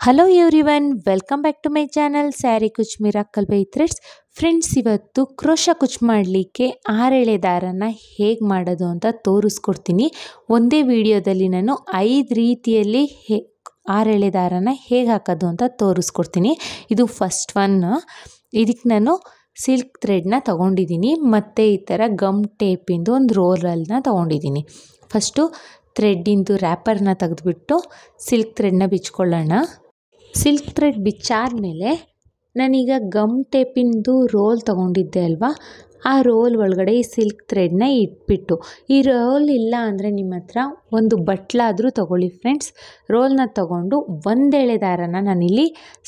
Hello everyone, welcome back to my channel sari ಕುಚ್ miracle by threads. Friends, ಇವತ್ತು ಕ್ರೋಶ ಕುಚ್ ಮಾಡಲಿಕ್ಕೆ 6 ಎಳೆ ದಾರನ ಹೇಗೆ ಮಾಡೋದು ಅಂತ ತೋರಿಸ್ಕೊಡ್ತೀನಿ. ಒಂದೇ ವಿಡಿಯೋದಲ್ಲಿ ನಾನು 5 ರೀತಿಯಲ್ಲಿ 6 ಎಳೆ ದಾರನ ಹೇಗೆ ಹಾಕೋದು ಅಂತ ತೋರಿಸ್ಕೊಡ್ತೀನಿ. ಇದು ಫಸ್ಟ್ ಒನ್. ಇದಕ್ಕೆ ನಾನು ಸಿಲ್ಕ್ ಥ್ರೆಡ್ನ ತೊಗೊಂಡಿದ್ದೀನಿ ಮತ್ತು ಈ ಥರ ಗಮ್ ಟೇಪಿಂದು ಒಂದು ರೋಲನ್ನ ತೊಗೊಂಡಿದ್ದೀನಿ. ಫಸ್ಟು ಥ್ರೆಡ್ಡಿಂದು ರ್ಯಾಪರ್ನ ತೆಗೆದುಬಿಟ್ಟು ಸಿಲ್ಕ್ ಥ್ರೆಡ್ನ ಬಿಚ್ಕೊಳ್ಳೋಣ. ಸಿಲ್ಕ್ ಥ್ರೆಡ್ ಬಿಚ್ಚಾದಮೇಲೆ ನಾನೀಗ ಗಮ್ ಟೇಪಿಂದು ರೋಲ್ ತೊಗೊಂಡಿದ್ದೆ ಅಲ್ವಾ, ಆ ರೋಲ್ ಒಳಗಡೆ ಈ ಸಿಲ್ಕ್ ಥ್ರೆಡ್ನ ಇಟ್ಬಿಟ್ಟು, ಈ ರೋಲ್ ಇಲ್ಲ ಅಂದರೆ ನಿಮ್ಮ ಹತ್ರ ಒಂದು ಬಟ್ಲಾದರೂ ತೊಗೊಳ್ಳಿ ಫ್ರೆಂಡ್ಸ್. ರೋಲ್ನ ತೊಗೊಂಡು ಒಂದೆಳೆ ದಾರನ ನಾನಿಲ್ಲಿ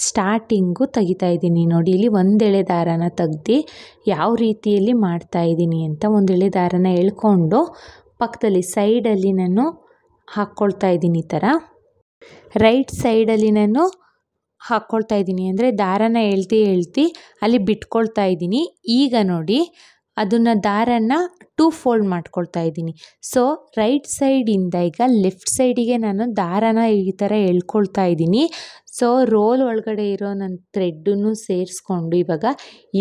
ಸ್ಟಾರ್ಟಿಂಗು ತೆಗಿತಾಯಿದ್ದೀನಿ. ನೋಡಿ, ಇಲ್ಲಿ ಒಂದೆಳೆ ದಾರನ ತೆಗ್ದು ಯಾವ ರೀತಿಯಲ್ಲಿ ಮಾಡ್ತಾಯಿದ್ದೀನಿ ಅಂತ ಒಂದೆಳೆ ದಾರನ ಎಳ್ಕೊಂಡು ಪಕ್ಕದಲ್ಲಿ ಸೈಡಲ್ಲಿ ನಾನು ಹಾಕ್ಕೊಳ್ತಾ ಇದ್ದೀನಿ. ಈ ಥರ ರೈಟ್ ಸೈಡಲ್ಲಿ ನಾನು ಹಾಕ್ಕೊಳ್ತಾ ಇದ್ದೀನಿ, ಅಂದರೆ ದಾರನ ಎಳ್ತಿ ಅಲ್ಲಿ ಬಿಟ್ಕೊಳ್ತಾ ಇದ್ದೀನಿ. ಈಗ ನೋಡಿ, ಅದನ್ನು ದಾರನ 2 ಫೋಲ್ಡ್ ಮಾಡ್ಕೊಳ್ತಾ ಇದ್ದೀನಿ. ಸೊ ರೈಟ್ ಸೈಡಿಂದ ಈಗ ಲೆಫ್ಟ್ ಸೈಡಿಗೆ ನಾನು ದಾರನ ಈ ಥರ ಎಳ್ಕೊಳ್ತಾ ಇದ್ದೀನಿ. ಸೊ ರೋಲ್ ಒಳಗಡೆ ಇರೋ ನನ್ನ ಥ್ರೆಡ್ಡನ್ನು ಸೇರಿಸ್ಕೊಂಡು ಇವಾಗ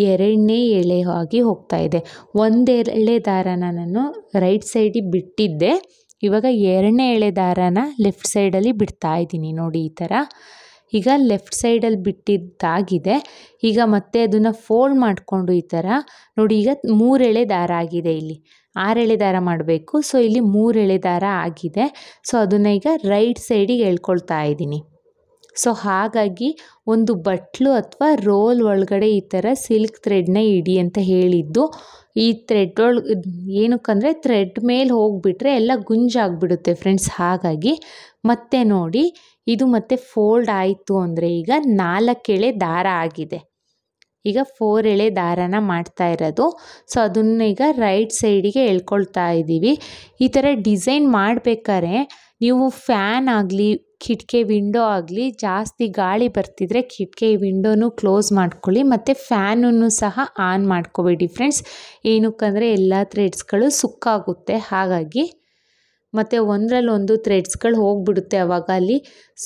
2ನೇ ಎಳೆ ಆಗಿ ಹೋಗ್ತಾ ಇದೆ. ಒಂದೆಳೆ ದಾರನ ನಾನು ರೈಟ್ ಸೈಡಿಗೆ ಬಿಟ್ಟಿದ್ದೆ, ಇವಾಗ 2ನೇ ಎಳೆ ದಾರನ ಲೆಫ್ಟ್ ಸೈಡಲ್ಲಿ ಬಿಡ್ತಾ ಇದ್ದೀನಿ. ನೋಡಿ, ಈ ಥರ ಈಗ ಲೆಫ್ಟ್ ಸೈಡಲ್ಲಿ ಬಿಟ್ಟಿದ್ದಾಗಿದೆ. ಈಗ ಮತ್ತೆ ಅದನ್ನು ಫೋಲ್ಡ್ ಮಾಡಿಕೊಂಡು ಈ ಥರ ನೋಡಿ, ಈಗ 3 ಎಳೆ ದಾರ ಆಗಿದೆ. ಇಲ್ಲಿ 6 ಎಳೆ ದಾರ ಮಾಡಬೇಕು. ಸೊ ಇಲ್ಲಿ 3 ಎಳೆ ದಾರ ಆಗಿದೆ. ಸೊ ಅದನ್ನು ಈಗ ರೈಟ್ ಸೈಡಿಗೆ ಎಳ್ಕೊಳ್ತಾ ಇದ್ದೀನಿ. ಸೊ ಹಾಗಾಗಿ ಒಂದು ಬಟ್ಲು ಅಥವಾ ರೋಲ್ ಒಳಗಡೆ ಈ ಥರ ಸಿಲ್ಕ್ ಥ್ರೆಡ್ನ ಇಡಿ ಅಂತ ಹೇಳಿದ್ದು. ಈ ಥ್ರೆಡ್ ಏನಕ್ಕಂದರೆ ಥ್ರೆಡ್ ಮೇಲೆ ಹೋಗಿಬಿಟ್ರೆ ಎಲ್ಲ ಗುಂಜಾಗಿಬಿಡುತ್ತೆ ಫ್ರೆಂಡ್ಸ್. ಹಾಗಾಗಿ ಮತ್ತೆ ನೋಡಿ, ಇದು ಮತ್ತೆ ಫೋಲ್ಡ್ ಆಯಿತು ಅಂದರೆ ಈಗ 4 ಎಳೆ ದಾರ ಆಗಿದೆ. ಈಗ 4 ಎಳೆ ದಾರನ ಮಾಡ್ತಾ ಇರೋದು. ಸೊ ಅದನ್ನು ಈಗ ರೈಟ್ ಸೈಡಿಗೆ ಎಳ್ಕೊಳ್ತಾ ಇದ್ದೀವಿ. ಈ ಥರ ಡಿಸೈನ್ ಮಾಡಬೇಕಾದ್ರೆ ನೀವು ಫ್ಯಾನ್ ಆಗಲಿ ಕಿಟಕಿ ವಿಂಡೋ ಆಗಲಿ ಜಾಸ್ತಿ ಗಾಳಿ ಬರ್ತಿದ್ರೆ ಕಿಟಕಿ ವಿಂಡೋನು ಕ್ಲೋಸ್ ಮಾಡ್ಕೊಳ್ಳಿ, ಮತ್ತು ಫ್ಯಾನನ್ನು ಸಹ ಆನ್ ಮಾಡ್ಕೋಬೇಡಿ ಫ್ರೆಂಡ್ಸ್. ಏನಕ್ಕಂದರೆ ಎಲ್ಲ ಥ್ರೆಡ್ಸ್ಗಳು ಸುಕ್ಕಾಗುತ್ತೆ. ಹಾಗಾಗಿ ಮತ್ತು ಒಂದರಲ್ಲೊಂದು ಥ್ರೆಡ್ಸ್ಗಳು ಹೋಗಿಬಿಡುತ್ತೆ. ಆವಾಗ ಅಲ್ಲಿ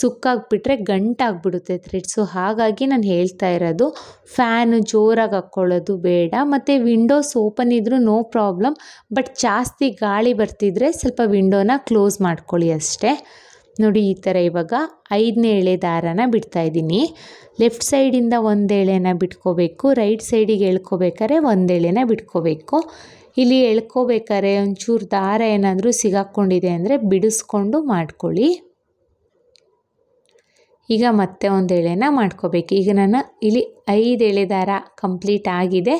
ಸುಕ್ಕಾಗಿಬಿಟ್ರೆ ಗಂಟಾಗಿಬಿಡುತ್ತೆ ಥ್ರೆಡ್ಸು. ಹಾಗಾಗಿ ನಾನು ಹೇಳ್ತಾ ಇರೋದು, ಫ್ಯಾನು ಜೋರಾಗಿ ಹಾಕ್ಕೊಳ್ಳೋದು ಬೇಡ. ಮತ್ತು ವಿಂಡೋಸ್ ಓಪನ್ ಇದ್ದರೂ ನೋ ಪ್ರಾಬ್ಲಮ್, ಬಟ್ ಜಾಸ್ತಿ ಗಾಳಿ ಬರ್ತಿದ್ರೆ ಸ್ವಲ್ಪ ವಿಂಡೋನ ಕ್ಲೋಸ್ ಮಾಡ್ಕೊಳ್ಳಿ ಅಷ್ಟೇ. ನೋಡಿ, ಈ ಥರ ಇವಾಗ 5ನೇ ಎಳೆ ದಾರನ ಬಿಡ್ತಾಯಿದ್ದೀನಿ. ಲೆಫ್ಟ್ ಸೈಡಿಂದ 1 ಎಳೆನ ಬಿಟ್ಕೋಬೇಕು, ರೈಟ್ ಸೈಡಿಗೆ ಎಳ್ಕೋಬೇಕಾದ್ರೆ 1 ಎಳೆನ ಬಿಟ್ಕೋಬೇಕು. ಇಲ್ಲಿ ಎಳ್ಕೋಬೇಕಾದ್ರೆ ಒಂಚೂರು ದಾರ ಏನಾದರೂ ಸಿಗಾಕ್ಕೊಂಡಿದೆ ಅಂದರೆ ಬಿಡಿಸ್ಕೊಂಡು ಮಾಡ್ಕೊಳ್ಳಿ. ಈಗ ಮತ್ತೆ 1 ಎಳೆನ ಮಾಡ್ಕೋಬೇಕು. ಈಗ ನಾನು ಇಲ್ಲಿ 5 ಎಳೆ ದಾರ ಕಂಪ್ಲೀಟ್ ಆಗಿದೆ.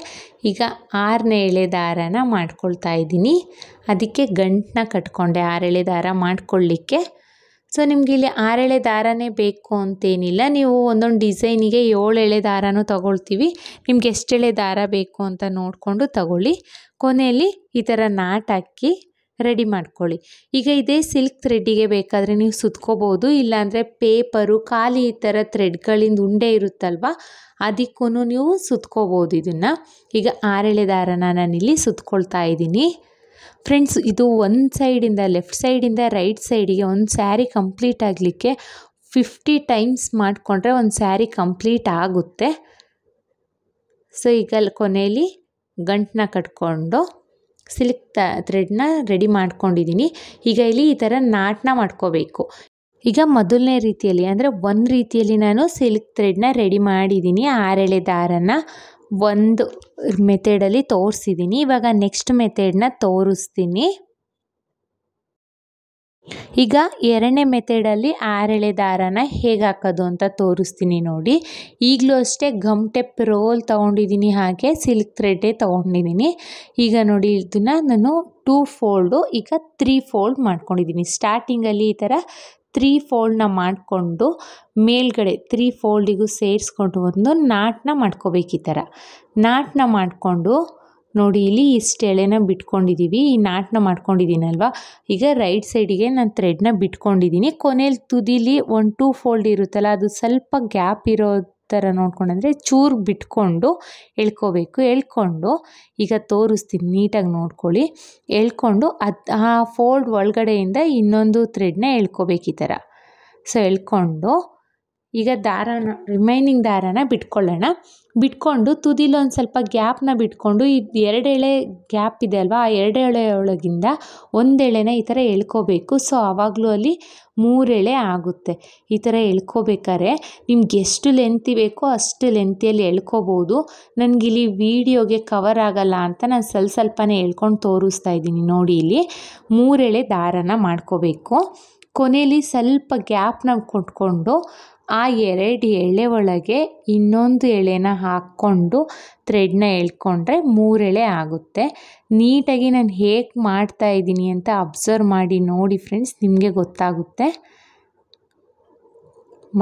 ಈಗ 6ನೇ ಎಳೆ ದಾರನ ಮಾಡ್ಕೊಳ್ತಾ ಇದ್ದೀನಿ. ಅದಕ್ಕೆ ಗಂಟನ್ನ ಕಟ್ಕೊಂಡೆ 6 ಎಳೆ ದಾರ ಮಾಡ್ಕೊಳ್ಳಿಕ್ಕೆ. ಸೊ ನಿಮ್ಗೆ ಇಲ್ಲಿ 6 ಎಳೆ ದಾರನೇ ಬೇಕು ಅಂತೇನಿಲ್ಲ, ನೀವು ಒಂದೊಂದು ಡಿಸೈನಿಗೆ 7 ಎಳೆ ದಾರನೂ ತೊಗೊಳ್ತೀವಿ. ನಿಮ್ಗೆ ಎಷ್ಟು ಎಳೆ ದಾರ ಬೇಕು ಅಂತ ನೋಡಿಕೊಂಡು ತಗೊಳ್ಳಿ. ಕೊನೆಯಲ್ಲಿ ಈ ಥರ ನಾಟ್ ಹಾಕಿ ರೆಡಿ ಮಾಡ್ಕೊಳ್ಳಿ. ಈಗ ಇದೇ ಸಿಲ್ಕ್ ಥ್ರೆಡ್ಡಿಗೆ ಬೇಕಾದರೆ ನೀವು ಸುತ್ಕೋಬೋದು, ಇಲ್ಲಾಂದರೆ ಪೇಪರು ಖಾಲಿ ಈ ಥರ ಥ್ರೆಡ್ಗಳಿಂದ ಉಂಡೆ ಇರುತ್ತಲ್ವ, ಅದಕ್ಕೂ ನೀವು ಸುತ್ಕೋಬೋದು ಇದನ್ನು. ಈಗ 6 ಎಳೆ ದಾರನ ನಾನಿಲ್ಲಿ ಸುತ್ಕೊಳ್ತಾ ಇದ್ದೀನಿ ಫ್ರೆಂಡ್ಸ್. ಇದು ಒಂದು ಸೈಡಿಂದ ಲೆಫ್ಟ್ ಸೈಡಿಂದ ರೈಟ್ ಸೈಡಿಗೆ ಒಂದು ಸ್ಯಾರಿ ಕಂಪ್ಲೀಟ್ ಆಗಲಿಕ್ಕೆ 50 ಟೈಮ್ಸ್ ಮಾಡಿಕೊಂಡ್ರೆ ಒಂದು ಸ್ಯಾರಿ ಕಂಪ್ಲೀಟ್ ಆಗುತ್ತೆ. ಸೊ ಈಗ ಕೊನೆಯಲ್ಲಿ ಗಂಟನ್ನ ಕಟ್ಕೊಂಡು ಸಿಲ್ಕ್ ಥ್ರೆಡ್ನ ರೆಡಿ ಮಾಡ್ಕೊಂಡಿದ್ದೀನಿ. ಈಗ ಇಲ್ಲಿ ಈ ಥರ ನಾಟನ್ನ ಮಾಡ್ಕೋಬೇಕು. ಈಗ ಮೊದಲನೇ ರೀತಿಯಲ್ಲಿ ಅಂದರೆ ಒಂದು ರೀತಿಯಲ್ಲಿ ನಾನು ಸಿಲ್ಕ್ ಥ್ರೆಡ್ನ ರೆಡಿ ಮಾಡಿದ್ದೀನಿ. 6 ಎಳೆ ದಾರನ ಒಂದು ಮೆಥಡಲ್ಲಿ ತೋರಿಸಿದ್ದೀನಿ. ಇವಾಗ ನೆಕ್ಸ್ಟ್ ಮೆಥಡನ್ನ ತೋರಿಸ್ತೀನಿ. ಈಗ 2ನೇ ಮೆಥಡಲ್ಲಿ 6 ಎಳೆ ದಾರನ ಹೇಗೆ ಹಾಕೋದು ಅಂತ ತೋರಿಸ್ತೀನಿ ನೋಡಿ. ಈಗಲೂ ಅಷ್ಟೇ ಗಮ್ ಟೇಪ್ ರೋಲ್ ತೊಗೊಂಡಿದ್ದೀನಿ, ಹಾಗೆ ಸಿಲ್ಕ್ ಥ್ರೆಡ್ಡೇ ತೊಗೊಂಡಿದ್ದೀನಿ. ಈಗ ನೋಡಿ, ಇದನ್ನು ನಾನು 2 ಫೋಲ್ಡು ಈಗ 3 ಫೋಲ್ಡ್ ಮಾಡ್ಕೊಂಡಿದ್ದೀನಿ. ಸ್ಟಾರ್ಟಿಂಗಲ್ಲಿ ಈ ಥರ 3 ಫೋಲ್ಡ್ನ ಮಾಡಿಕೊಂಡು ಮೇಲ್ಗಡೆ 3 ಫೋಲ್ಡಿಗೂ ಸೇರಿಸ್ಕೊಂಡು ಒಂದು ನಾಟನ್ನ ಮಾಡ್ಕೋಬೇಕು. ಈ ಥರ ನಾಟನ್ನ ಮಾಡಿಕೊಂಡು ನೋಡಿ, ಇಲ್ಲಿ ಇಷ್ಟು ಎಳೆನ ಬಿಟ್ಕೊಂಡಿದ್ದೀವಿ. ಈ ನಾಟನ್ನ ಮಾಡ್ಕೊಂಡಿದ್ದೀನಲ್ವ, ಈಗ ರೈಟ್ ಸೈಡಿಗೆ ನಾನು ಥ್ರೆಡ್ನ ಬಿಟ್ಕೊಂಡಿದ್ದೀನಿ. ಕೊನೆಯಲ್ಲಿ ತುದಿಲಿ 1-2 ಫೋಲ್ಡ್ ಇರುತ್ತಲ್ಲ, ಅದು ಸ್ವಲ್ಪ ಗ್ಯಾಪ್ ಇರೋ ಥರ ನೋಡ್ಕೊಂಡು, ಅಂದರೆ ಚೂರು ಬಿಟ್ಕೊಂಡು ಎಳ್ಕೋಬೇಕು. ಎಳ್ಕೊಂಡು ಈಗ ತೋರಿಸ್ತೀನಿ, ನೀಟಾಗಿ ನೋಡ್ಕೊಳ್ಳಿ. ಎಳ್ಕೊಂಡು ಆ ಫೋಲ್ಡ್ ಒಳಗಡೆಯಿಂದ ಇನ್ನೊಂದು ಥ್ರೆಡ್ನ ಎಳ್ಕೋಬೇಕು ಈ ಥರ. ಸೊ ಎಳ್ಕೊಂಡು ಈಗ ರಿಮೈನಿಂಗ್ ದಾರನ ಬಿಟ್ಕೊಳ್ಳೋಣ. ಬಿಟ್ಕೊಂಡು ತುದಿಲಿ ಒಂದು ಸ್ವಲ್ಪ ಗ್ಯಾಪ್ನ ಬಿಟ್ಕೊಂಡು ಇದು 2 ಎಳೆ ಗ್ಯಾಪ್ ಇದೆ ಅಲ್ವಾ, ಆ 2 ಎಳೆ ಒಳಗಿಂದ 1 ಎಳೆನ ಈ ಥರ ಎಳ್ಕೋಬೇಕು. ಸೊ ಆವಾಗಲೂ ಅಲ್ಲಿ 3 ಎಳೆ ಆಗುತ್ತೆ. ಈ ಥರ ಎಳ್ಕೋಬೇಕಾದ್ರೆ ನಿಮ್ಗೆ ಎಷ್ಟು ಲೆಂತಿ ಬೇಕೋ ಅಷ್ಟು ಲೆಂತಿಯಲ್ಲಿ ಎಳ್ಕೋಬೋದು. ನನಗಿಲ್ಲಿ ವೀಡಿಯೋಗೆ ಕವರ್ ಆಗಲ್ಲ ಅಂತ ನಾನು ಸ್ವಲ್ಪನೇ ಎಳ್ಕೊಂಡು ತೋರಿಸ್ತಾ ಇದ್ದೀನಿ. ನೋಡಿ, ಇಲ್ಲಿ 3 ಎಳೆ ದಾರನ ಮಾಡ್ಕೋಬೇಕು. ಕೊನೆಯಲ್ಲಿ ಸ್ವಲ್ಪ ಗ್ಯಾಪ್ನ ಕೊಟ್ಕೊಂಡು ಆ 2 ಎಳೆ ಒಳಗೆ ಇನ್ನೊಂದು ಎಳೆನ ಹಾಕ್ಕೊಂಡು ಥ್ರೆಡ್ನ ಎಳ್ಕೊಂಡ್ರೆ 3 ಎಳೆ ಆಗುತ್ತೆ. ನೀಟಾಗಿ ನಾನು ಹೇಗೆ ಮಾಡ್ತಾ ಇದ್ದೀನಿ ಅಂತ ಅಬ್ಸರ್ವ್ ಮಾಡಿ ನೋಡಿ ಫ್ರೆಂಡ್ಸ್, ನಿಮಗೆ ಗೊತ್ತಾಗುತ್ತೆ.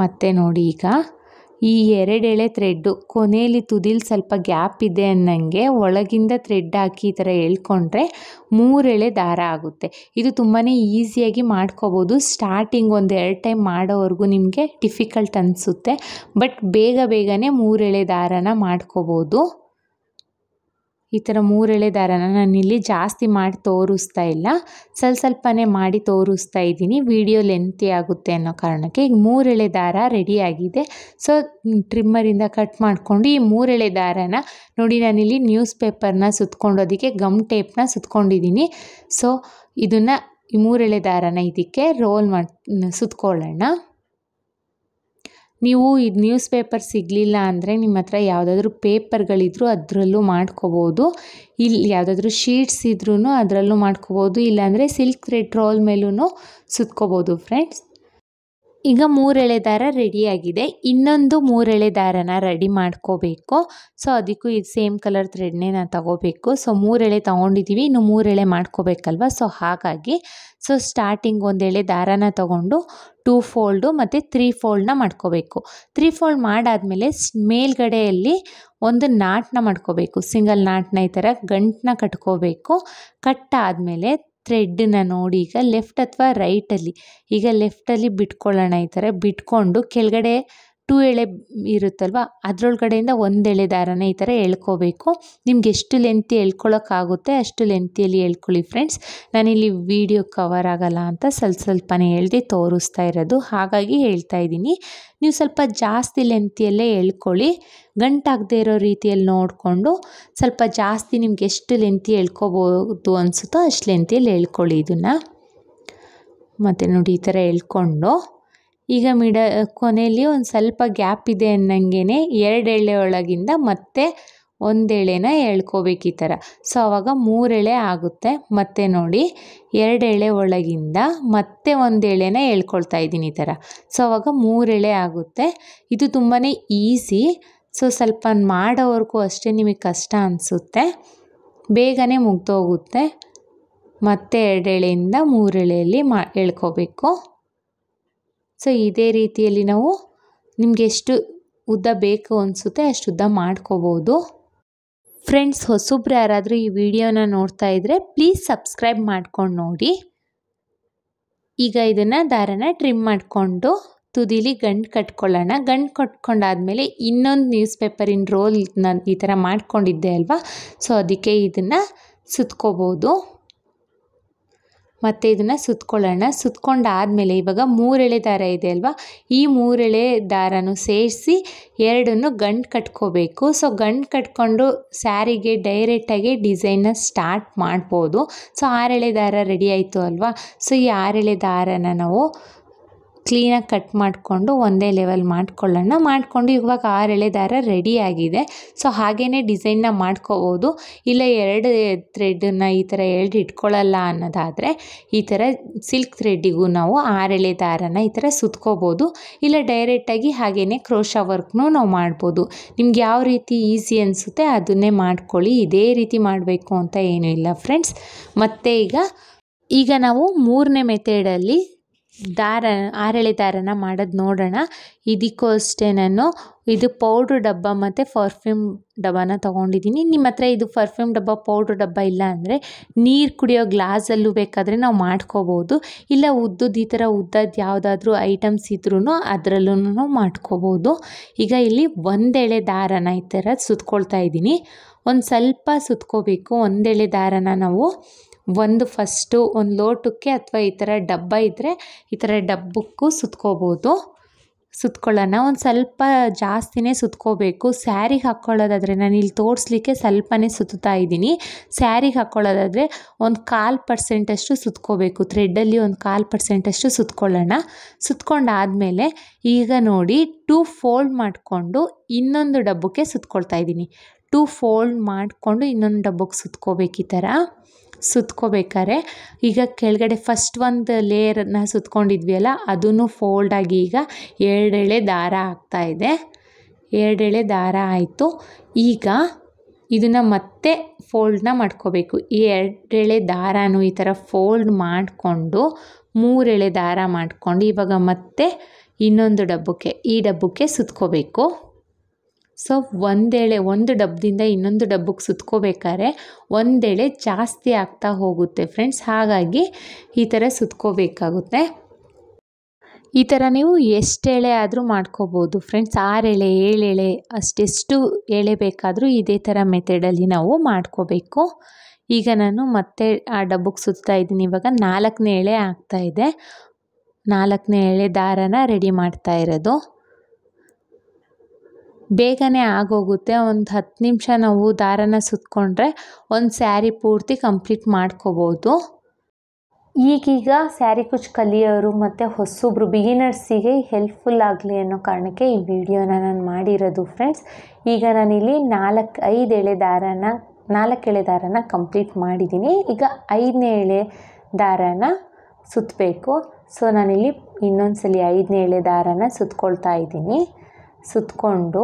ಮತ್ತು ನೋಡಿ, ಈಗ ಈ 2 ಎಳೆ ಥ್ರೆಡ್ಡು ಕೊನೆಯಲ್ಲಿ ತುದಿಲಿ ಸ್ವಲ್ಪ ಗ್ಯಾಪ್ ಇದೆ ಅನ್ನಂಗೆ ಒಳಗಿಂದ ಥ್ರೆಡ್ ಹಾಕಿ ಈ ಥರ ಎಳ್ಕೊಂಡ್ರೆ 3 ಎಳೆ ದಾರ ಆಗುತ್ತೆ. ಇದು ತುಂಬಾ ಈಸಿಯಾಗಿ ಮಾಡ್ಕೋಬೋದು. ಸ್ಟಾರ್ಟಿಂಗ್ 1-2 ಟೈಮ್ ಮಾಡೋವರೆಗೂ ನಿಮಗೆ ಡಿಫಿಕಲ್ಟ್ ಅನಿಸುತ್ತೆ, ಬಟ್ ಬೇಗನೆ 3 ಎಳೆ ದಾರನ ಮಾಡ್ಕೋಬೋದು. ಈ ಥರ 3 ಎಳೆ ದಾರನ ನಾನಿಲ್ಲಿ ಜಾಸ್ತಿ ಮಾಡಿ ತೋರಿಸ್ತಾ ಇಲ್ಲ, ಸ್ವಲ್ಪನೇ ಮಾಡಿ ತೋರಿಸ್ತಾ ಇದ್ದೀನಿ, ವಿಡಿಯೋ ಲೆಂತಿ ಆಗುತ್ತೆ ಅನ್ನೋ ಕಾರಣಕ್ಕೆ. ಈಗ 3 ಎಳೆ ದಾರ ರೆಡಿಯಾಗಿದೆ. ಸೊ ಟ್ರಿಮ್ಮರಿಂದ ಕಟ್ ಮಾಡಿಕೊಂಡು ಈ 3 ಎಳೆ ದಾರನ ನೋಡಿ, ನಾನಿಲ್ಲಿ ನ್ಯೂಸ್ ಪೇಪರ್ನ ಸುತ್ಕೊಂಡು ಅದಕ್ಕೆ ಗಮ್ ಟೇಪ್ನ ಸುತ್ಕೊಂಡಿದ್ದೀನಿ. ಸೊ ಇದನ್ನು ಈ 3 ಎಳೆ ದಾರನ ಇದಕ್ಕೆ ಸುತ್ಕೊಳ್ಳೋಣ. ನೀವು ಇದು ನ್ಯೂಸ್ ಪೇಪರ್ ಸಿಗಲಿಲ್ಲ ಅಂದರೆ ನಿಮ್ಮ ಹತ್ರ ಯಾವುದಾದ್ರೂ ಪೇಪರ್ಗಳಿದ್ರೂ ಅದರಲ್ಲೂ ಮಾಡ್ಕೋಬೋದು. ಇಲ್ಲಿ ಯಾವುದಾದ್ರೂ ಶೀಟ್ಸ್ ಇದ್ರೂ ಅದರಲ್ಲೂ ಮಾಡ್ಕೋಬೋದು, ಇಲ್ಲಾಂದರೆ ಸಿಲ್ಕ್ ಥ್ರೆಡ್ ರೋಲ್ ಮೇಲೂ ಸುತ್ಕೋಬೋದು ಫ್ರೆಂಡ್ಸ್. ಈಗ 3 ಎಳೆ ದಾರ ರೆಡಿಯಾಗಿದೆ. ಇನ್ನೊಂದು 3 ಎಳೆ ದಾರನ ರೆಡಿ ಮಾಡ್ಕೋಬೇಕು. ಸೊ ಅದಕ್ಕೂ ಇದು ಸೇಮ್ ಕಲರ್ ಥ್ರೆಡ್ನೇ ನಾನು ತಗೋಬೇಕು. ಸೊ 3 ಎಳೆ ತೊಗೊಂಡಿದ್ದೀವಿ, ಇನ್ನು 3 ಎಳೆ ಮಾಡ್ಕೋಬೇಕಲ್ವ. ಸೊ ಹಾಗಾಗಿ ಸ್ಟಾರ್ಟಿಂಗ್ 1 ಎಳೆ ದಾರನ ತೊಗೊಂಡು 2 ಫೋಲ್ಡು ಮತ್ತು 3 ಫೋಲ್ಡ್ನ ಮಾಡ್ಕೋಬೇಕು. 3 ಫೋಲ್ಡ್ ಮಾಡಾದಮೇಲೆ ಮೇಲ್ಗಡೆಯಲ್ಲಿ ಒಂದು ನಾಟ್ನ ಮಾಡ್ಕೋಬೇಕು. ಸಿಂಗಲ್ ನಾಟ್ನ ಈ ಥರ ಗಂಟನ್ನ ಕಟ್ಕೋಬೇಕು. ಕಟ್ಟಾದಮೇಲೆ ಥ್ರೆಡ್ಡನ್ನ ನೋಡಿ, ಈಗ ಲೆಫ್ಟ್ ಅಥವಾ ರೈಟಲ್ಲಿ, ಈಗ ಲೆಫ್ಟಲ್ಲಿ ಬಿಟ್ಕೊಳ್ಳೋಣ. ಈ ಥರ ಬಿಟ್ಕೊಂಡು ಕೆಳಗಡೆ 2 ಎಳೆ ಇರುತ್ತಲ್ವ, ಅದರೊಳಗಡೆಯಿಂದ 1 ಎಳೆ ದಾರನ ಈ ಥರ ಎಳ್ಕೋಬೇಕು. ನಿಮ್ಗೆ ಎಷ್ಟು ಲೆಂತಿ ಎಳ್ಕೊಳ್ಳೋಕ್ಕಾಗುತ್ತೆ ಅಷ್ಟು ಲೆಂತಿಯಲ್ಲಿ ಎಳ್ಕೊಳ್ಳಿ ಫ್ರೆಂಡ್ಸ್. ನಾನಿಲ್ಲಿ ವಿಡಿಯೋ ಕವರ್ ಆಗಲ್ಲ ಅಂತ ಸ್ವಲ್ಪನೇ ಎಳ್ದು ತೋರಿಸ್ತಾ ಇರೋದು, ಹಾಗಾಗಿ ಹೇಳ್ತಾ ಇದ್ದೀನಿ. ನೀವು ಸ್ವಲ್ಪ ಜಾಸ್ತಿ ಲೆಂತಿಯಲ್ಲೇ ಎಳ್ಕೊಳ್ಳಿ, ಗಂಟಾಗದೇ ಇರೋ ರೀತಿಯಲ್ಲಿ ನೋಡಿಕೊಂಡು ಸ್ವಲ್ಪ ಜಾಸ್ತಿ ನಿಮ್ಗೆ ಎಷ್ಟು ಲೆಂತಿ ಎಳ್ಕೊಬೋದು ಅನಿಸುತ್ತೋ ಅಷ್ಟು ಲೆಂತಿಯಲ್ಲಿ ಎಳ್ಕೊಳ್ಳಿ ಇದನ್ನು. ಮತ್ತು ನೋಡಿ, ಈ ಥರ ಎಳ್ಕೊಂಡು ಈಗ ಕೊನೆಯಲ್ಲಿ ಒಂದು ಸ್ವಲ್ಪ ಗ್ಯಾಪ್ ಇದೆ ಅನ್ನಂಗೆ 2 ಎಳೆ ಒಳಗಿಂದ ಮತ್ತೆ 1 ಎಳೆನ ಎಳ್ಕೋಬೇಕು ಈ ಥರ. ಸೊ ಆವಾಗ 3 ಎಳೆ ಆಗುತ್ತೆ. ಮತ್ತು ನೋಡಿ, 2 ಎಳೆ ಒಳಗಿಂದ ಮತ್ತೆ 1 ಎಳೆನ ಎಳ್ಕೊಳ್ತಾ ಇದ್ದೀನಿ ಈ ಥರ. ಸೊ ಆವಾಗ 3 ಎಳೆ ಆಗುತ್ತೆ. ಇದು ತುಂಬಾ ಈಸಿ. ಸೊ ಸ್ವಲ್ಪ ಮಾಡೋವರೆಗೂ ಅಷ್ಟೇ ನಿಮಗೆ ಕಷ್ಟ ಅನಿಸುತ್ತೆ, ಬೇಗನೆ ಮುಗ್ದೋಗುತ್ತೆ. ಮತ್ತೆ 2 ಎಳೆಯಿಂದ 3 ಎಳೆಯಲ್ಲಿ ಎಳ್ಕೋಬೇಕು. ಸೊ ಇದೇ ರೀತಿಯಲ್ಲಿ ನಾವು ನಿಮಗೆ ಎಷ್ಟು ಉದ್ದ ಬೇಕು ಅನಿಸುತ್ತೆ ಅಷ್ಟು ಉದ್ದ ಮಾಡ್ಕೋಬೋದು ಫ್ರೆಂಡ್ಸ್. ಹೊಸಬ್ರು ಯಾರಾದರೂ ಈ ವಿಡಿಯೋನ ನೋಡ್ತಾ ಇದ್ದರೆ ಪ್ಲೀಸ್ ಸಬ್ಸ್ಕ್ರೈಬ್ ಮಾಡ್ಕೊಂಡು ನೋಡಿ. ಈಗ ಇದನ್ನು ದಾರನ ಟ್ರಿಮ್ ಮಾಡಿಕೊಂಡು ತುದಿಲಿ ಗಂಟು ಕಟ್ಕೊಳ್ಳೋಣ. ಗಂಟು ಕಟ್ಕೊಂಡಾದ್ಮೇಲೆ ಇನ್ನೊಂದು ನ್ಯೂಸ್ ಪೇಪರಿನ ರೋಲ್ ನಾನು ಈ ಥರ ಮಾಡ್ಕೊಂಡಿದ್ದೆ ಅಲ್ವಾ, ಸೊ ಅದಕ್ಕೆ ಇದನ್ನು ಸುತ್ಕೋಬೋದು. ಮತ್ತು ಇದನ್ನು ಸುತ್ಕೊಳ್ಳೋಣ. ಸುತ್ಕೊಂಡಾದಮೇಲೆ ಇವಾಗ 3 ಎಳೆ ದಾರ ಇದೆ ಅಲ್ವಾ, ಈ 3 ಎಳೆ ದಾರನೂ ಸೇರಿಸಿ 2 ಗಂಟು ಕಟ್ಕೋಬೇಕು. ಸೊ ಗಂಟು ಕಟ್ಕೊಂಡು ಸ್ಯಾರಿಗೆ ಡೈರೆಕ್ಟಾಗಿ ಡಿಸೈನ್ನ ಸ್ಟಾರ್ಟ್ ಮಾಡ್ಬೋದು. ಸೊ 6 ಎಳೆ ದಾರ ರೆಡಿ ಆಯಿತು ಅಲ್ವಾ. ಸೊ ಈ 6 ಎಳೆ ದಾರನ ನಾವು ಕ್ಲೀನಾಗಿ ಕಟ್ ಮಾಡಿಕೊಂಡು ಒಂದೇ ಲೆವೆಲ್ ಮಾಡ್ಕೊಳ್ಳೋಣ. ಮಾಡಿಕೊಂಡು ಇವಾಗ 6 ಎಳೆ ದಾರ ರೆಡಿಯಾಗಿದೆ. ಸೊ ಹಾಗೇ ಡಿಸೈನ್ನ ಮಾಡ್ಕೋಬೋದು. ಇಲ್ಲ 2 ಥ್ರೆಡನ್ನು ಈ ಥರ ಇಟ್ಕೊಳ್ಳಲ್ಲ ಅನ್ನೋದಾದರೆ ಈ ಥರ ಸಿಲ್ಕ್ ಥ್ರೆಡ್ಡಿಗೂ ನಾವು 6 ಎಳೆ ದಾರನ ಈ ಥರ ಸುತ್ಕೋಬೋದು. ಇಲ್ಲ ಡೈರೆಕ್ಟಾಗಿ ಹಾಗೇ ಕ್ರೋಶಾ ವರ್ಕ್ನೂ ನಾವು ಮಾಡ್ಬೋದು. ನಿಮ್ಗೆ ಯಾವ ರೀತಿ ಈಸಿ ಅನಿಸುತ್ತೆ ಅದನ್ನೇ ಮಾಡ್ಕೊಳ್ಳಿ. ಇದೇ ರೀತಿ ಮಾಡಬೇಕು ಅಂತ ಏನೂ ಇಲ್ಲ ಫ್ರೆಂಡ್ಸ್. ಮತ್ತು ಈಗ ನಾವು 3ನೇ ಮೆಥಡಲ್ಲಿ 6 ಎಳೆ ದಾರನ ಮಾಡೋದು ನೋಡೋಣ. ಇದಕ್ಕೂ ಅಷ್ಟೇ ನಾನು ಇದು ಪೌಡ್ರ್ ಡಬ್ಬ ಮತ್ತು ಪರ್ಫ್ಯೂಮ್ ಡಬ್ಬನ ತೊಗೊಂಡಿದ್ದೀನಿ. ನಿಮ್ಮ ಹತ್ರ ಇದು ಪರ್ಫ್ಯೂಮ್ ಡಬ್ಬ ಪೌಡ್ರ್ ಡಬ್ಬ ಇಲ್ಲ ಅಂದರೆ ನೀರು ಕುಡಿಯೋ ಗ್ಲಾಸಲ್ಲೂ ಬೇಕಾದರೆ ನಾವು ಮಾಡ್ಕೋಬೋದು. ಇಲ್ಲ ಈ ಥರ ಉದ್ದದ್ದು ಯಾವುದಾದ್ರೂ ಐಟಮ್ಸ್ ಇದ್ರೂ ಅದರಲ್ಲೂ ಮಾಡ್ಕೋಬೋದು. ಈಗ ಇಲ್ಲಿ 1 ಎಳೆ ದಾರನ ಈ ಥರ ಸುತ್ಕೊಳ್ತಾ ಇದ್ದೀನಿ. ಒಂದು ಸ್ವಲ್ಪ ಸುತ್ಕೋಬೇಕು. 1 ಎಳೆ ದಾರನ ನಾವು ಫಸ್ಟು ಒಂದು ಲೋಟಕ್ಕೆ ಅಥವಾ ಈ ಥರ ಡಬ್ಬ ಇದ್ದರೆ ಈ ಥರ ಡಬ್ಬಕ್ಕೂ ಸುತ್ಕೋಬೋದು. ಸುತ್ಕೊಳ್ಳೋಣ. ಒಂದು ಸ್ವಲ್ಪ ಜಾಸ್ತಿನೇ ಸುತ್ಕೋಬೇಕು. ಸ್ಯಾರಿಗೆ ಹಾಕ್ಕೊಳ್ಳೋದಾದರೆ ನಾನು ಇಲ್ಲಿ ತೋರಿಸ್ಲಿಕ್ಕೆ ಸ್ವಲ್ಪನೇ ಸುತ್ತಾ ಇದ್ದೀನಿ. ಸ್ಯಾರಿಗೆ ಹಾಕ್ಕೊಳ್ಳೋದಾದರೆ ಒಂದು 1/4% ಸುತ್ಕೋಬೇಕು. ಥ್ರೆಡ್ಡಲ್ಲಿ ಒಂದು 1/4% ಸುತ್ಕೊಳ್ಳೋಣ. ಸುತ್ಕೊಂಡಾದಮೇಲೆ ಈಗ ನೋಡಿ 2 ಫೋಲ್ಡ್ ಮಾಡಿಕೊಂಡು ಇನ್ನೊಂದು ಡಬ್ಬಕ್ಕೆ ಸುತ್ಕೊಳ್ತಾ ಇದ್ದೀನಿ. 2 ಫೋಲ್ಡ್ ಮಾಡಿಕೊಂಡು ಇನ್ನೊಂದು ಡಬ್ಬಕ್ಕೆ ಸುತ್ಕೋಬೇಕು. ಈ ಥರ ಸುತ್ಕೋಬೇಕಾದ್ರೆ ಈಗ ಕೆಳಗಡೆ ಫಸ್ಟ್ ಒಂದು ಲೇಯರನ್ನು ಸುತ್ಕೊಂಡಿದ್ವಿ ಅಲ್ಲ, ಅದನ್ನು ಫೋಲ್ಡಾಗಿ ಈಗ 2 ಎಳೆ ದಾರ ಆಗ್ತಾಯಿದೆ. 2 ಎಳೆ ದಾರ ಆಯಿತು. ಈಗ ಇದನ್ನು ಮತ್ತೆ ಫೋಲ್ಡ್ನ ಮಾಡ್ಕೋಬೇಕು. ಈ 2 ಎಳೆ ದಾರನೂ ಈ ಥರ ಫೋಲ್ಡ್ ಮಾಡಿಕೊಂಡು 3 ಎಳೆ ದಾರ ಮಾಡಿಕೊಂಡು ಇವಾಗ ಮತ್ತೆ ಇನ್ನೊಂದು ಡಬ್ಬಕ್ಕೆ, ಈ ಡಬ್ಬಕ್ಕೆ ಸುತ್ಕೋಬೇಕು. ಸೊ ಒಂದು ಡಬ್ಬದಿಂದ ಇನ್ನೊಂದು ಡಬ್ಬಕ್ಕೆ ಸುತ್ಕೋಬೇಕಾದ್ರೆ ಒಂದೆಳೆ ಜಾಸ್ತಿ ಆಗ್ತಾ ಹೋಗುತ್ತೆ ಫ್ರೆಂಡ್ಸ್. ಹಾಗಾಗಿ ಈ ಥರ ಸುತ್ಕೋಬೇಕಾಗುತ್ತೆ. ಈ ಥರ ನೀವು ಎಷ್ಟು ಎಳೆ ಆದರೂ ಮಾಡ್ಕೋಬೋದು ಫ್ರೆಂಡ್ಸ್. 6 ಎಳೆ 7 ಎಳೆ ಅಷ್ಟೆಷ್ಟು ಎಳೆ ಬೇಕಾದರೂ ಇದೇ ಥರ ಮೆಥಡಲ್ಲಿ ನಾವು ಮಾಡ್ಕೋಬೇಕು. ಈಗ ನಾನು ಮತ್ತೆ ಆ ಡಬ್ಬಕ್ಕೆ ಸುತ್ತಾ ಇದ್ದೀನಿ. ಇವಾಗ 4ನೇ ಎಳೆ ಆಗ್ತಾಯಿದೆ. 4ನೇ ಎಳೆ ದಾರನ ರೆಡಿ ಮಾಡ್ತಾ ಇರೋದು. ಬೇಗನೆ ಆಗೋಗುತ್ತೆ. ಒಂದು 10 ನಿಮಿಷ ನಾವು ದಾರನ ಸುತ್ಕೊಂಡ್ರೆ ಒಂದು ಸ್ಯಾರಿ ಪೂರ್ತಿ ಕಂಪ್ಲೀಟ್ ಮಾಡ್ಕೋಬೋದು. ಈಗೀಗ ಸ್ಯಾರಿ ಕುಚ್ಚು ಕಲಿಯೋರು ಮತ್ತು ಹೊಸಬ್ರು ಬಿಗಿನರ್ಸಿಗೆ ಹೆಲ್ಪ್ಫುಲ್ ಆಗಲಿ ಅನ್ನೋ ಕಾರಣಕ್ಕೆ ಈ ವಿಡಿಯೋನ ನಾನು ಮಾಡಿರೋದು ಫ್ರೆಂಡ್ಸ್. ಈಗ ನಾನಿಲ್ಲಿ 4 ಎಳೆ ದಾರನ ಕಂಪ್ಲೀಟ್ ಮಾಡಿದ್ದೀನಿ. ಈಗ 5ನೇ ಎಳೆ ದಾರನ ಸುತ್ತಬೇಕು. ಸೊ ನಾನಿಲ್ಲಿ ಇನ್ನೊಂದ್ಸಲಿ 5ನೇ ಎಳೆ ದಾರನ ಸುತ್ಕೊಳ್ತಾ ಇದ್ದೀನಿ. ಸುತ್ಕೊಂಡು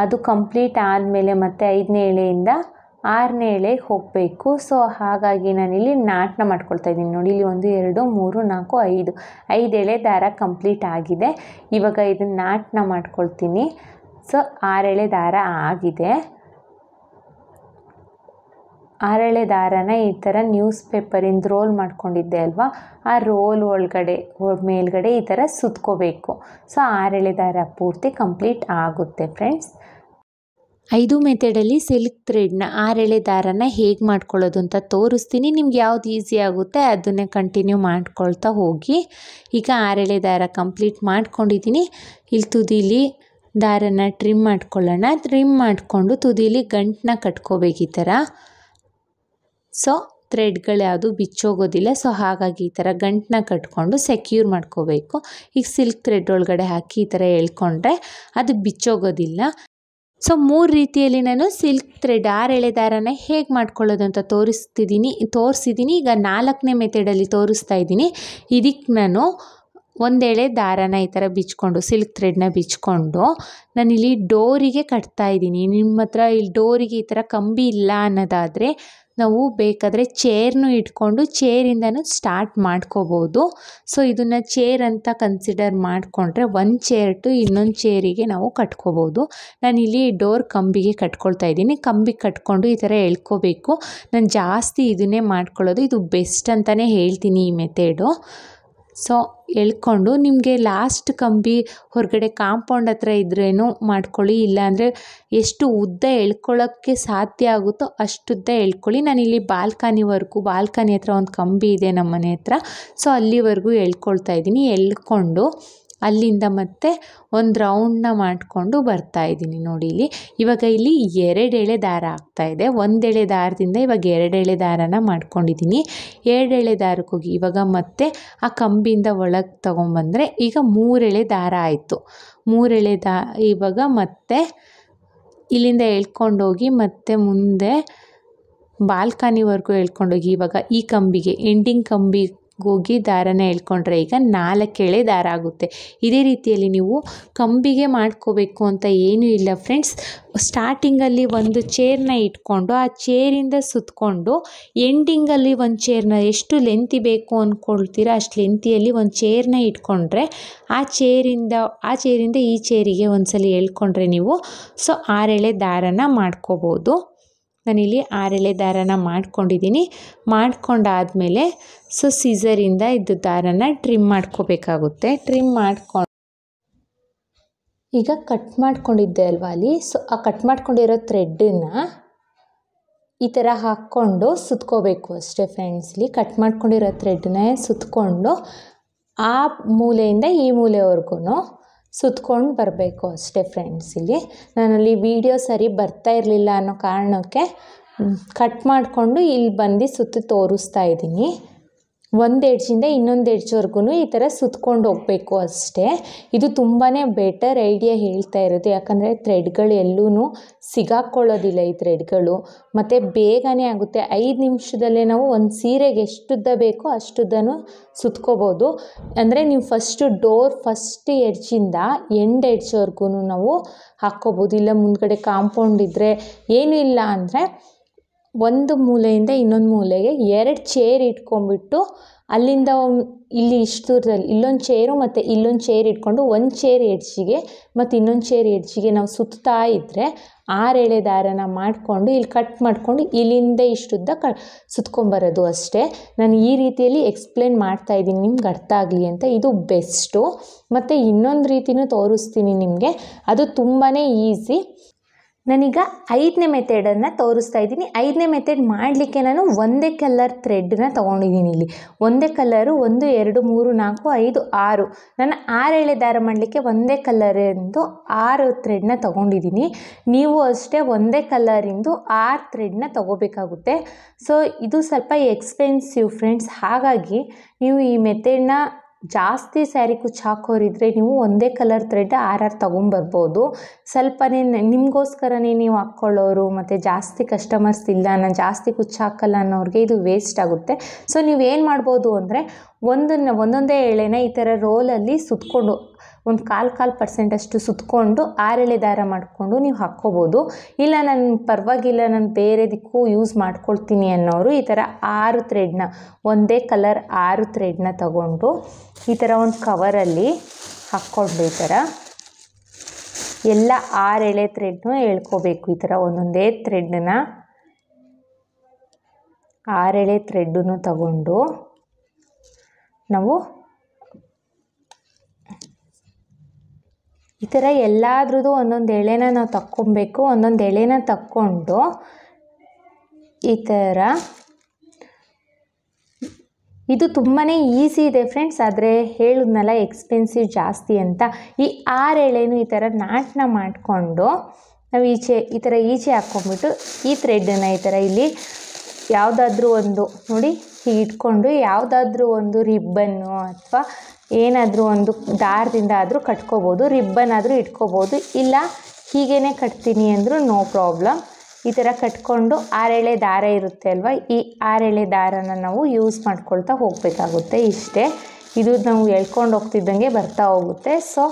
ಅದು ಕಂಪ್ಲೀಟ್ ಆದಮೇಲೆ ಮತ್ತೆ 5ನೇ ಎಳೆಯಿಂದ 6ನೇ ಎಳೆಗೆ ಹೋಗಬೇಕು. ಸೊ ಹಾಗಾಗಿ ನಾನಿಲ್ಲಿ ನಾಟನ್ನ ಮಾಡ್ಕೊಳ್ತಾ ಇದ್ದೀನಿ. ನೋಡಿ ಇಲ್ಲಿ 1 2 3 4 5 ಎಳೆ ದಾರ ಕಂಪ್ಲೀಟ್ ಆಗಿದೆ. ಇವಾಗ ಇದನ್ನು ನಾಟನ್ನ ಮಾಡ್ಕೊಳ್ತೀನಿ. ಸೊ 6 ಎಳೆ ದಾರ ಆಗಿದೆ. 6 ಎಳೆ ದಾರನ ಈ ಥರ ನ್ಯೂಸ್ ಪೇಪರಿಂದ ರೋಲ್ ಮಾಡ್ಕೊಂಡಿದ್ದೆ ಅಲ್ವಾ, ಆ ರೋಲ್ ಮೇಲ್ಗಡೆ ಈ ಥರ ಸುತ್ಕೋಬೇಕು. ಸೊ 6 ಎಳೆ ದಾರ ಪೂರ್ತಿ ಕಂಪ್ಲೀಟ್ ಆಗುತ್ತೆ ಫ್ರೆಂಡ್ಸ್. 5 ಮೆಥಡಲ್ಲಿ ಸಿಲ್ಕ್ ಥ್ರೆಡ್ನ 6 ಎಳೆ ದಾರನ ಹೇಗೆ ಮಾಡ್ಕೊಳ್ಳೋದು ಅಂತ ತೋರಿಸ್ತೀನಿ. ನಿಮ್ಗೆ ಯಾವ್ದು ಈಸಿ ಆಗುತ್ತೆ ಅದನ್ನೇ ಕಂಟಿನ್ಯೂ ಮಾಡ್ಕೊಳ್ತಾ ಹೋಗಿ. ಈಗ 6 ಎಳೆ ದಾರ ಕಂಪ್ಲೀಟ್ ಮಾಡ್ಕೊಂಡಿದ್ದೀನಿ. ಇಲ್ಲಿ ತುದೀಲಿ ದಾರನ ಟ್ರಿಮ್ ಮಾಡ್ಕೊಳ್ಳೋಣ. ಟ್ರಿಮ್ ಮಾಡಿಕೊಂಡು ತುದೀಲಿ ಗಂಟನ್ನ ಕಟ್ಕೋಬೇಕು ಈ ಥರ. ಸೊ ಥ್ರೆಡ್ಗಳು ಯಾವುದು ಬಿಚ್ಚೋಗೋದಿಲ್ಲ. ಸೊ ಹಾಗಾಗಿ ಈ ಥರ ಗಂಟನ್ನ ಕಟ್ಕೊಂಡು ಸೆಕ್ಯೂರ್ ಮಾಡ್ಕೋಬೇಕು. ಈಗ ಸಿಲ್ಕ್ ಥ್ರೆಡ್ ಒಳಗಡೆ ಹಾಕಿ ಈ ಥರ ಎಳ್ಕೊಂಡ್ರೆ ಅದು ಬಿಚ್ಚೋಗೋದಿಲ್ಲ. ಸೊ 3 ರೀತಿಯಲ್ಲಿ ನಾನು ಸಿಲ್ಕ್ ಥ್ರೆಡ್ 6 ಎಳೆ ದಾರನ ಹೇಗೆ ಮಾಡ್ಕೊಳ್ಳೋದು ಅಂತ ತೋರಿಸಿದ್ದೀನಿ. ಈಗ 4ನೇ ಮೆಥಡಲ್ಲಿ ತೋರಿಸ್ತಾ ಇದ್ದೀನಿ. ಇದಕ್ಕೆ ನಾನು 1 ಎಳೆ ದಾರನ ಈ ಥರ ಬಿಚ್ಕೊಂಡು ಸಿಲ್ಕ್ ಥ್ರೆಡ್ನ ಬಿಚ್ಕೊಂಡು ನಾನಿಲ್ಲಿ ಡೋರಿಗೆ ಕಟ್ತಾ ಇದ್ದೀನಿ. ನಿಮ್ಮ ಹತ್ರ ಇಲ್ಲಿ ಡೋರಿಗೆ ಈ ಥರ ಕಂಬಿ ಇಲ್ಲ ಅನ್ನೋದಾದರೆ ನಾವು ಬೇಕಾದರೆ ಚೇರ್ನು ಇಟ್ಕೊಂಡು ಚೇರಿಂದನೂ ಸ್ಟಾರ್ಟ್ ಮಾಡ್ಕೋಬೋದು. ಸೊ ಇದನ್ನು ಚೇರ್ ಅಂತ ಕನ್ಸಿಡರ್ ಮಾಡಿಕೊಂಡ್ರೆ ಒಂದು ಚೇರ್ ಟು ಇನ್ನೊಂದು ಚೇರಿಗೆ ನಾವು ಕಟ್ಕೋಬೋದು. ನಾನಿಲ್ಲಿ ಡೋರ್ ಕಂಬಿಗೆ ಕಟ್ಕೊಳ್ತಾ ಇದ್ದೀನಿ. ಕಂಬಿಗೆ ಕಟ್ಕೊಂಡು ಈ ಥರ ಎಳ್ಕೋಬೇಕು. ನಾನು ಜಾಸ್ತಿ ಇದನ್ನೇ ಮಾಡ್ಕೊಳ್ಳೋದು. ಇದು ಬೆಸ್ಟ್ ಅಂತಲೇ ಹೇಳ್ತೀನಿ ಈ ಮೆಥಡು. ಸೊ ಎಳ್ಕೊಂಡು ನಿಮಗೆ ಲಾಸ್ಟ್ ಕಂಬಿ ಹೊರಗಡೆ ಕಾಂಪೌಂಡ್ ಹತ್ರ ಇದ್ರೇನು ಮಾಡ್ಕೊಳ್ಳಿ. ಇಲ್ಲಾಂದರೆ ಎಷ್ಟು ಉದ್ದ ಎಳ್ಕೊಳ್ಳೋಕ್ಕೆ ಸಾಧ್ಯ ಆಗುತ್ತೋ ಅಷ್ಟುದ್ದ ಎಳ್ಕೊಳ್ಳಿ. ನಾನಿಲ್ಲಿ ಬಾಲ್ಕನಿ ಹತ್ರ ಒಂದು ಕಂಬಿ ಇದೆ ನಮ್ಮ ಮನೆ ಹತ್ರ. ಸೊ ಅಲ್ಲಿವರೆಗೂ ಎಳ್ಕೊಳ್ತಾ ಇದ್ದೀನಿ. ಎಳ್ಕೊಂಡು ಅಲ್ಲಿಂದ ಮತ್ತೆ ಒಂದು ರೌಂಡನ್ನ ಮಾಡಿಕೊಂಡು ಬರ್ತಾ ಇದ್ದೀನಿ. ನೋಡಿ ಇವಾಗ ಇಲ್ಲಿ 2 ಎಳೆ ದಾರ ಆಗ್ತಾಯಿದೆ. 1 ಎಳೆ ದಾರದಿಂದ ಇವಾಗ 2 ಎಳೆ ದಾರನ ಮಾಡ್ಕೊಂಡಿದ್ದೀನಿ. 2 ಎಳೆ ದಾರಕ್ಕೆ ಹೋಗಿ ಇವಾಗ ಮತ್ತೆ ಆ ಕಂಬಿಯಿಂದ ಒಳಗೆ ತೊಗೊಂಬಂದರೆ ಈಗ 3 ಎಳೆ ದಾರ ಆಯಿತು. 3 ಎಳೆ ಇವಾಗ ಮತ್ತೆ ಇಲ್ಲಿಂದ ಎಳ್ಕೊಂಡೋಗಿ ಮತ್ತೆ ಮುಂದೆ ಬಾಲ್ಕನಿವರೆಗೂ ಎಳ್ಕೊಂಡೋಗಿ ಇವಾಗ ಈ ಕಂಬಿಗೆ ಎಂಡಿಂಗ್ ಕಂಬಿ ಹೋಗಿ ದಾರನ ಎಳ್ಕೊಂಡ್ರೆ ಈಗ 4 ಎಳೆ ದಾರ ಆಗುತ್ತೆ. ಇದೇ ರೀತಿಯಲ್ಲಿ ನೀವು ಕಂಬಿಗೆ ಮಾಡ್ಕೋಬೇಕು ಅಂತ ಏನೂ ಇಲ್ಲ ಫ್ರೆಂಡ್ಸ್. ಸ್ಟಾರ್ಟಿಂಗಲ್ಲಿ ಒಂದು ಚೇರ್ನ ಇಟ್ಕೊಂಡು ಆ ಚೇರಿಂದ ಸುತ್ತಕೊಂಡು ಎಂಡಿಂಗಲ್ಲಿ ಒಂದು ಚೇರ್ನ ಎಷ್ಟು ಲೆಂತಿ ಬೇಕು ಅಂದ್ಕೊಳ್ತೀರಾ ಅಷ್ಟು ಲೆಂತಿಯಲ್ಲಿ ಒಂದು ಚೇರ್ನ ಇಟ್ಕೊಂಡ್ರೆ ಆ ಚೇರಿಂದ ಈ ಚೇರಿಗೆ ಒಂದ್ಸಲಿ ಎಳ್ಕೊಂಡ್ರೆ ನೀವು 6 ಎಳೆ ದಾರನ ಮಾಡ್ಕೋಬೋದು. ನಾನಿಲ್ಲಿ 6 ಎಳೆ ದಾರನ ಮಾಡ್ಕೊಂಡಿದ್ದೀನಿ. ಮಾಡ್ಕೊಂಡಾದಮೇಲೆ ಸಿಸರಿಂದ ಇದು ದಾರನ ಟ್ರಿಮ್ ಮಾಡ್ಕೋಬೇಕಾಗುತ್ತೆ. ಟ್ರಿಮ್ ಮಾಡ್ಕೊಂಡು ಈಗ ಕಟ್ ಮಾಡ್ಕೊಂಡಿದ್ದೆ ಅಲ್ವಾ ಅಲ್ಲಿ, ಆ ಕಟ್ ಮಾಡ್ಕೊಂಡಿರೋ ಥ್ರೆಡ್ಡನ್ನು ಈ ಥರ ಹಾಕ್ಕೊಂಡು ಸುತ್ಕೋಬೇಕು ಅಷ್ಟೇ ಫ್ರೆಂಡ್ಸ್ಲಿ. ಕಟ್ ಮಾಡ್ಕೊಂಡಿರೋ ಥ್ರೆಡ್ನೇ ಸುತ್ಕೊಂಡು ಆ ಮೂಲೆಯಿಂದ ಈ ಮೂಲೆವರೆಗೂ ಸುತ್ಕೊಂಡು ಬರಬೇಕು ಅಷ್ಟೇ ಫ್ರೆಂಡ್ಸ್. ಇಲ್ಲಿ ನಾನಲ್ಲಿ ವಿಡಿಯೋ ಸರಿ ಬರ್ತಾ ಇರಲಿಲ್ಲ ಅನ್ನೋ ಕಾರಣಕ್ಕೆ ಕಟ್ ಮಾಡಿಕೊಂಡು ಇಲ್ಲಿ ಬಂದು ಸುತ್ತಿ ತೋರಿಸ್ತಾ ಇದ್ದೀನಿ. ಒಂದು ಎಡ್ಜಿಂದ ಇನ್ನೊಂದು ಎಡ್ಜ್ವರೆಗೂ ಈ ಥರ ಸುತ್ಕೊಂಡು ಹೋಗಬೇಕು ಅಷ್ಟೇ. ಇದು ತುಂಬಾ ಬೆಟರ್ ಐಡಿಯಾ ಹೇಳ್ತಾ ಇರೋದು, ಯಾಕಂದರೆ ಥ್ರೆಡ್ಗಳು ಎಲ್ಲೂ ಸಿಗಾಕೊಳ್ಳೋದಿಲ್ಲ ಈ ಥ್ರೆಡ್ಗಳು, ಮತ್ತು ಬೇಗನೆ ಆಗುತ್ತೆ. 5 ನಿಮಿಷದಲ್ಲೇ ನಾವು ಒಂದು ಸೀರೆಗೆ ಎಷ್ಟುದ್ದ ಬೇಕೋ ಅಷ್ಟುದ್ದನೂ ಸುತ್ಕೋಬೋದು. ಅಂದರೆ ನೀವು ಫಸ್ಟ್ ಎಡ್ಜಿಂದ ಎಂಡ್ ಎಡ್ಜ್ವರೆಗೂ ನಾವು ಹಾಕ್ಕೋಬೋದು. ಇಲ್ಲ ಮುಂದ್ಗಡೆ ಕಾಂಪೌಂಡ್ ಇದ್ದರೆ ಏನೂ ಇಲ್ಲ ಅಂದರೆ ಒಂದು ಮೂಲೆಯಿಂದ ಇನ್ನೊಂದು ಮೂಲೆಗೆ 2 ಚೇರ್ ಇಟ್ಕೊಂಡ್ಬಿಟ್ಟು ಅಲ್ಲಿಂದ ಇಲ್ಲಿ ಇಷ್ಟು ದೂರದಲ್ಲಿ ಇಲ್ಲೊಂದು ಚೇರು ಮತ್ತು ಇಲ್ಲೊಂದು ಚೇರ್ ಇಟ್ಕೊಂಡು ಒಂದು ಚೇರ್ ಎಡ್ಜಿಗೆ ಮತ್ತು ಇನ್ನೊಂದು ಚೇರ್ ಎಡ್ಜಿಗೆ ನಾವು ಸುತ್ತಾ ಇದ್ದರೆ 6 ಎಳೆ ದಾರನ ಮಾಡಿಕೊಂಡು ಇಲ್ಲಿ ಕಟ್ ಮಾಡಿಕೊಂಡು ಇಲ್ಲಿಂದ ಇಷ್ಟುದ್ದ ಸುತ್ಕೊಂಬರೋದು ಅಷ್ಟೇ. ನಾನು ಈ ರೀತಿಯಲ್ಲಿ ಎಕ್ಸ್ಪ್ಲೇನ್ ಮಾಡ್ತಾ ಇದ್ದೀನಿ ನಿಮ್ಗೆ ಅರ್ಥ ಆಗಲಿ ಅಂತ. ಇದು ಬೆಸ್ಟು. ಮತ್ತು ಇನ್ನೊಂದು ರೀತಿಯೂ ತೋರಿಸ್ತೀನಿ ನಿಮಗೆ, ಅದು ತುಂಬಾ ಈಸಿ. ನಾನೀಗ 5ನೇ ಮೆಥಡನ್ನು ತೋರಿಸ್ತಾ ಇದ್ದೀನಿ. 5ನೇ ಮೆಥಡ್ ಮಾಡಲಿಕ್ಕೆ ನಾನು ಒಂದೇ ಕಲರ್ ಥ್ರೆಡ್ನ ತೊಗೊಂಡಿದ್ದೀನಿ. ಇಲ್ಲಿ ಒಂದೇ ಕಲರು 1 2 3 4 5 6 ನಾನು 6 ಎಳೆ ದಾರ ಮಾಡಲಿಕ್ಕೆ ಒಂದೇ ಕಲರಿಂದು 6 ಥ್ರೆಡ್ನ ತೊಗೊಂಡಿದ್ದೀನಿ. ನೀವು ಅಷ್ಟೇ ಒಂದೇ ಕಲರಿಂದು 6 ಥ್ರೆಡ್ನ ತೊಗೋಬೇಕಾಗುತ್ತೆ. ಸೊ ಇದು ಸ್ವಲ್ಪ ಎಕ್ಸ್ಪೆನ್ಸಿವ್ ಫ್ರೆಂಡ್ಸ್. ಹಾಗಾಗಿ ನೀವು ಈ ಮೆಥಡ್ನ ಜಾಸ್ತಿ ಸ್ಯಾರಿ ಕುಚ್ಚು ಹಾಕೋರಿದ್ರೆ ನೀವು ಒಂದೇ ಕಲರ್ ಥ್ರೆಡ್ 6 ತೊಗೊಂಬರ್ಬೋದು. ಸ್ವಲ್ಪನೇ ನಿಮಗೋಸ್ಕರನೇ ನೀವು ಹಾಕ್ಕೊಳ್ಳೋರು ಮತ್ತು ಜಾಸ್ತಿ ಕಸ್ಟಮರ್ಸ್ ಇಲ್ಲ, ನಾನು ಜಾಸ್ತಿ ಕುಚ್ಚು ಹಾಕಲ್ಲ ಅನ್ನೋರಿಗೆ ಇದು ವೇಸ್ಟ್ ಆಗುತ್ತೆ. ಸೊ ನೀವೇನು ಮಾಡ್ಬೋದು ಅಂದರೆ ಒಂದೊಂದೇ ಎಳೆನ ಈ ಥರ ರೋಲಲ್ಲಿ ಸುತ್ಕೊಂಡು ಒಂದು 1/4% ಅಷ್ಟು ಸುತ್ಕೊಂಡು 6 ಎಳೆ ದಾರ ಮಾಡಿಕೊಂಡು ನೀವು ಹಾಕ್ಕೋಬೋದು. ಇಲ್ಲ ನಾನು ಪರವಾಗಿಲ್ಲ ನಾನು ಬೇರೆದಕ್ಕೂ ಯೂಸ್ ಮಾಡ್ಕೊಳ್ತೀನಿ ಅನ್ನೋರು ಈ ಥರ 6 ಥ್ರೆಡ್ನ ಒಂದೇ ಕಲರ್ 6 ಥ್ರೆಡ್ನ ತಗೊಂಡು ಈ ಥರ ಒಂದು ಕವರಲ್ಲಿ ಹಾಕ್ಕೊಂಡು ಈ ಥರ ಎಲ್ಲ 6 ಎಳೆ ಥ್ರೆಡ್ನೂ ಎಳ್ಕೋಬೇಕು. ಈ ಥರ ಒಂದೊಂದೇ ಥ್ರೆಡ್ನ 6 ಎಳೆ ಥ್ರೆಡ್ಡನ್ನು ತಗೊಂಡು ನಾವು ಈ ಥರ ಎಲ್ಲಾದ್ರದ್ದು ಒಂದೊಂದು ಎಳೆನ ನಾವು ತಕ್ಕೊಬೇಕು. ಒಂದೊಂದು ಎಳೆನ ತಕ್ಕೊಂಡು ಈ ಥರ ಇದು ತುಂಬಾ ಈಸಿ ಇದೆ ಫ್ರೆಂಡ್ಸ್. ಆದರೆ ಹೇಳಿದ್ನಲ್ಲ ಎಕ್ಸ್ಪೆನ್ಸಿವ್ ಜಾಸ್ತಿ ಅಂತ. ಈ 6 ಎಳೆನೂ ಈ ಥರ ನಾಟನ್ನ ಮಾಡಿಕೊಂಡು ನಾವು ಈ ಥರ ಈಚೆ ಹಾಕ್ಕೊಂಡ್ಬಿಟ್ಟು ಈ ಥ್ರೆಡ್ಡನ್ನು ಈ ಥರ ಇಲ್ಲಿ ಯಾವುದಾದ್ರೂ ಒಂದು ನೋಡಿ ಹೀಗೆ ಇಟ್ಕೊಂಡು ಯಾವುದಾದ್ರೂ ಒಂದು ರಿಬ್ಬನ್ನು ಅಥವಾ ಏನಾದರೂ ಒಂದು ದಾರದಿಂದ ಆದರೂ ಕಟ್ಕೋಬೋದು, ರಿಬ್ಬನ್ ಆದರೂ ಇಟ್ಕೋಬೋದು. ಇಲ್ಲ ಹೀಗೇ ಕಟ್ತೀನಿ ಅಂದರೂ ನೋ ಪ್ರಾಬ್ಲಮ್. ಈ ಥರ ಕಟ್ಕೊಂಡು 6 ಎಳೆ ದಾರ ಇರುತ್ತೆ ಅಲ್ವಾ, ಈ 6 ಎಳೆ ದಾರನ ನಾವು ಯೂಸ್ ಮಾಡ್ಕೊಳ್ತಾ ಹೋಗಬೇಕಾಗುತ್ತೆ. ಇಷ್ಟೇ, ಇದು ನಾವು ಎಳ್ಕೊಂಡು ಹೋಗ್ತಿದ್ದಂಗೆ ಬರ್ತಾ ಹೋಗುತ್ತೆ. ಸೊ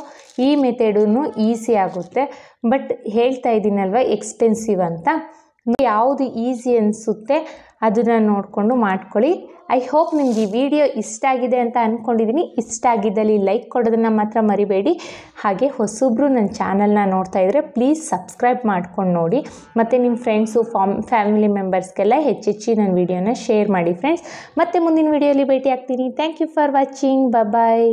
ಈ ಮೆಥಡೂ ಈಸಿ ಆಗುತ್ತೆ. ಬಟ್ ಹೇಳ್ತಾ ಇದ್ದೀನಲ್ವ ಎಕ್ಸ್ಪೆನ್ಸಿವ್ ಅಂತ. ಯಾವುದು ಈಸಿ ಅನಿಸುತ್ತೆ ಅದನ್ನು ನೋಡಿಕೊಂಡು ಮಾಡ್ಕೊಳ್ಳಿ. ಐ ಹೋಪ್ ನಿಮ್ಗೆ ಈ ವಿಡಿಯೋ ಇಷ್ಟ ಆಗಿದೆ ಅಂತ ಅಂದ್ಕೊಂಡಿದ್ದೀನಿ. ಇಷ್ಟ ಆಗಿದ್ದಲ್ಲಿ ಲೈಕ್ ಕೊಡೋದನ್ನು ಮಾತ್ರ ಮರಿಬೇಡಿ. ಹಾಗೆ ಹೊಸಬ್ರು ನನ್ನ ಚಾನಲ್ನ ನೋಡ್ತಾ ಇದ್ದರೆ ಪ್ಲೀಸ್ ಸಬ್ಸ್ಕ್ರೈಬ್ ಮಾಡ್ಕೊಂಡು ನೋಡಿ. ಮತ್ತು ನಿಮ್ಮ ಫ್ರೆಂಡ್ಸು ಫ್ಯಾಮಿಲಿ ಮೆಂಬರ್ಸ್ಗೆಲ್ಲ ಹೆಚ್ಚೆಚ್ಚಿ ನನ್ನ ವಿಡಿಯೋನ ಶೇರ್ ಮಾಡಿ ಫ್ರೆಂಡ್ಸ್. ಮತ್ತೆ ಮುಂದಿನ ವಿಡಿಯೋಲಿ ಭೇಟಿ ಆಗ್ತೀನಿ. Thank you for watching. Bye.